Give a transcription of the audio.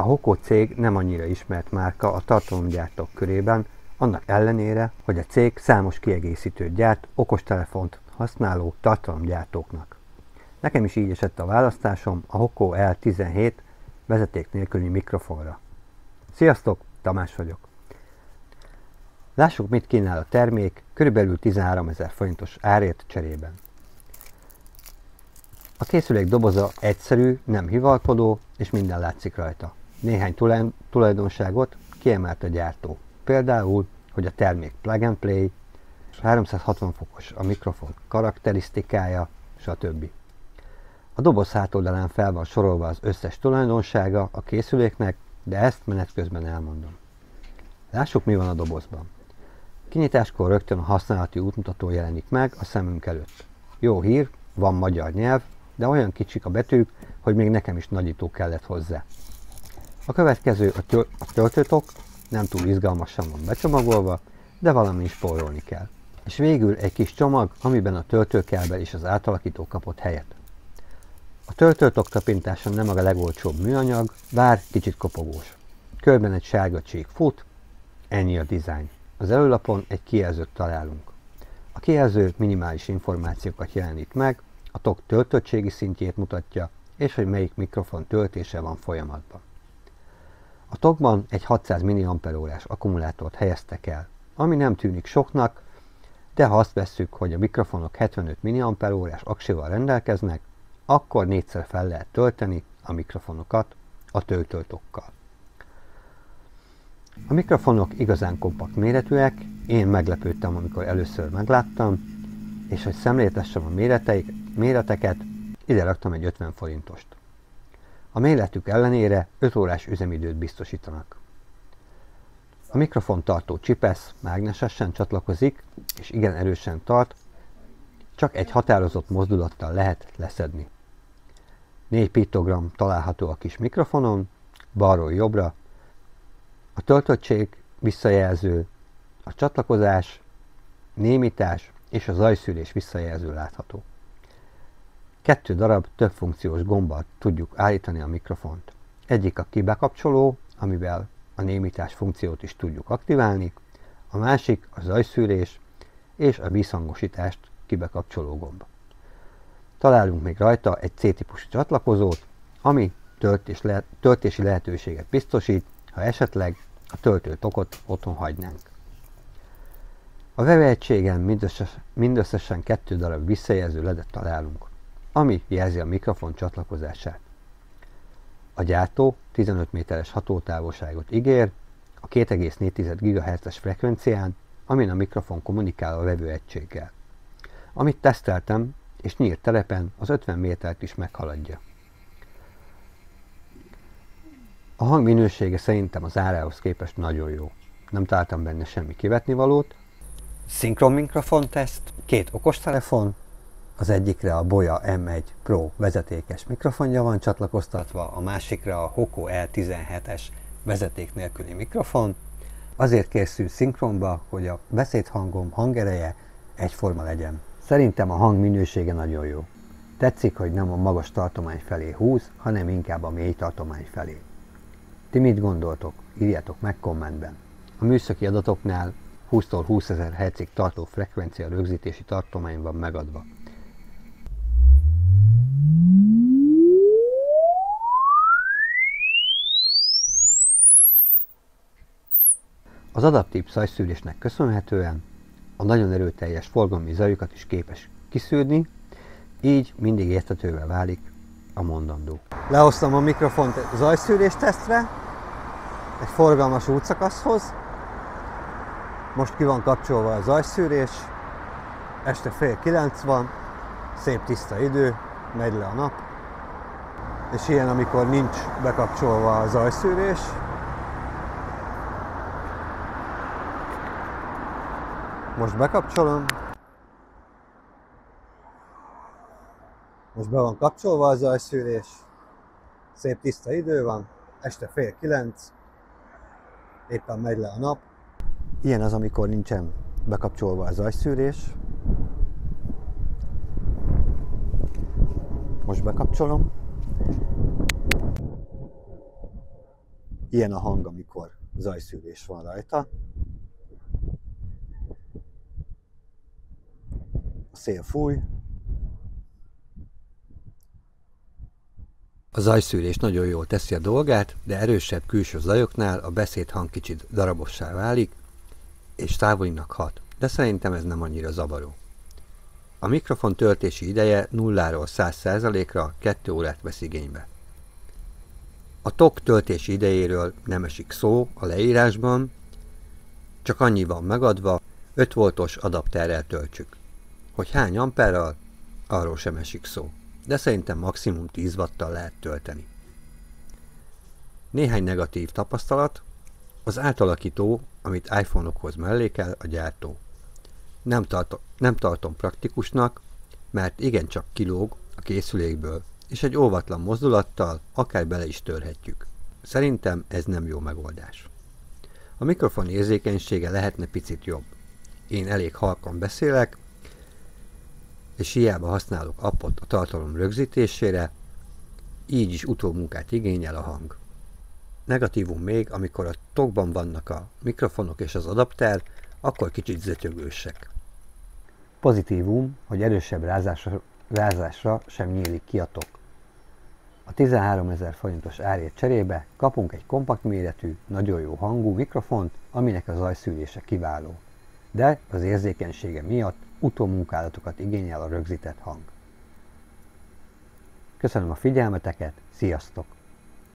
A Hoco cég nem annyira ismert márka a tartalomgyártók körében, annak ellenére, hogy a cég számos kiegészítőt gyárt okostelefont használó tartalomgyártóknak. Nekem is így esett a választásom a Hoco L17 vezeték nélküli mikrofonra. Sziasztok, Tamás vagyok. Lássuk, mit kínál a termék körülbelül 13 000 forintos árért cserében. A készülék doboza egyszerű, nem hivalkodó, és minden látszik rajta. Néhány tulajdonságot kiemelt a gyártó. Például, hogy a termék plug and play, 360 fokos a mikrofon karakterisztikája, stb. A doboz hátoldalán fel van sorolva az összes tulajdonsága a készüléknek, de ezt menet közben elmondom. Lássuk, mi van a dobozban. Kinyitáskor rögtön a használati útmutató jelenik meg a szemünk előtt. Jó hír, van magyar nyelv, de olyan kicsik a betűk, hogy még nekem is nagyító kellett hozzá. A következő a töltőtok, nem túl izgalmasan van becsomagolva, de valami is spórolni kell. És végül egy kis csomag, amiben a töltőkábel és az átalakító kapott helyet. A töltőtok tapintása nem a legolcsóbb műanyag, bár kicsit kopogós. Körben egy sárga csík fut, ennyi a dizájn. Az előlapon egy kijelzőt találunk. A kijelző minimális információkat jelenít meg, a tok töltöttségi szintjét mutatja, és hogy melyik mikrofon töltése van folyamatban. A tokban egy 600 mAh akkumulátort helyeztek el, ami nem tűnik soknak, de ha azt vesszük, hogy a mikrofonok 75 mAh aksival rendelkeznek, akkor 4-szer fel lehet tölteni a mikrofonokat a töltőtokkal. A mikrofonok igazán kompakt méretűek, én meglepődtem, amikor először megláttam, és hogy szemléltessem a méreteket, ide raktam egy 50 forintost. A méretük ellenére 5 órás üzemidőt biztosítanak. A mikrofon tartó csipesz mágnesesen csatlakozik, és igen erősen tart, csak egy határozott mozdulattal lehet leszedni. 4 piktogram található a kis mikrofonon, balról jobbra, a töltöttség, visszajelző, a csatlakozás, némítás és a zajszűrés visszajelző látható. 2 darab többfunkciós gombbal tudjuk állítani a mikrofont. Egyik a kibekapcsoló, amivel a némítás funkciót is tudjuk aktiválni, a másik a zajszűrés és a vízhangosítást kibekapcsoló gomb. Találunk még rajta egy C-típusú csatlakozót, ami töltési lehetőséget biztosít, ha esetleg a töltőtokot otthon hagynánk. A vevőegységen mindösszesen 2 darab visszajelző ledet találunk, ami jelzi a mikrofon csatlakozását. A gyártó 15 méteres hatótávolságot ígér a 2,4 GHz-es frekvencián, amin a mikrofon kommunikál a vevőegységgel. Amit teszteltem, és nyílt terepen az 50 métert is meghaladja. A hang minősége szerintem az árához képest nagyon jó. Nem találtam benne semmi kivetnivalót. Szinkron mikrofon teszt, 2 okostelefon, az egyikre a Boya M1 Pro vezetékes mikrofonja van csatlakoztatva, a másikra a Hoco L17-es vezeték nélküli mikrofon. Azért készül szinkronba, hogy a beszédhangom hangereje egyforma legyen. Szerintem a hang minősége nagyon jó. Tetszik, hogy nem a magas tartomány felé húz, hanem inkább a mély tartomány felé. Ti mit gondoltok? Írjátok meg kommentben. A műszaki adatoknál 20-tól 20 000 Hz-ig tartó frekvencia rögzítési tartomány van megadva. Az adaptív zajszűrésnek köszönhetően a nagyon erőteljes forgalmi zajokat is képes kiszűrni, így mindig érthetővé válik a mondandó. Lehoztam a mikrofont zajszűrés tesztre, egy forgalmas útszakaszhoz. Most ki van kapcsolva a zajszűrés, este 8:30 van, szép tiszta idő, megy le a nap, és ilyen, amikor nincs bekapcsolva a zajszűrés. Most bekapcsolom. Most be van kapcsolva a zajszűrés. Szép tiszta idő van. Este 8:30. Éppen megy le a nap. Ilyen az, amikor nincsen bekapcsolva a zajszűrés. Most bekapcsolom. Ilyen a hang, amikor zajszűrés van rajta. A szél fúj. A zajszűrés nagyon jól teszi a dolgát, de erősebb külső zajoknál a beszédhang kicsit darabossá válik, és távolinak hat, de szerintem ez nem annyira zavaró. A mikrofon töltési ideje 0-ról 100%-ra 2 órát vesz igénybe. A TOC töltési idejéről nem esik szó a leírásban, csak annyi van megadva, 5 voltos adapterrel töltsük. Hogy hány amperrel, arról sem esik szó, de szerintem maximum 10 watttal lehet tölteni. Néhány negatív tapasztalat: az átalakító, amit iPhone-okhoz mellékel a gyártó. Nem tartom praktikusnak, mert igencsak kilóg a készülékből, és egy óvatlan mozdulattal akár bele is törhetjük. Szerintem ez nem jó megoldás. A mikrofon érzékenysége lehetne picit jobb. Én elég halkan beszélek, és hiába használok appot a tartalom rögzítésére, így is utómunkát igényel a hang. Negatívum még, amikor a TOC-ban vannak a mikrofonok és az adapter, akkor kicsit zötyögősek. Pozitívum, hogy erősebb rázásra sem nyílik ki a TOC. A 13 000 forintos árért cserébe kapunk egy kompakt méretű, nagyon jó hangú mikrofont, aminek a zajszűrése kiváló. De az érzékenysége miatt utómunkálatokat igényel a rögzített hang. Köszönöm a figyelmeteket, sziasztok!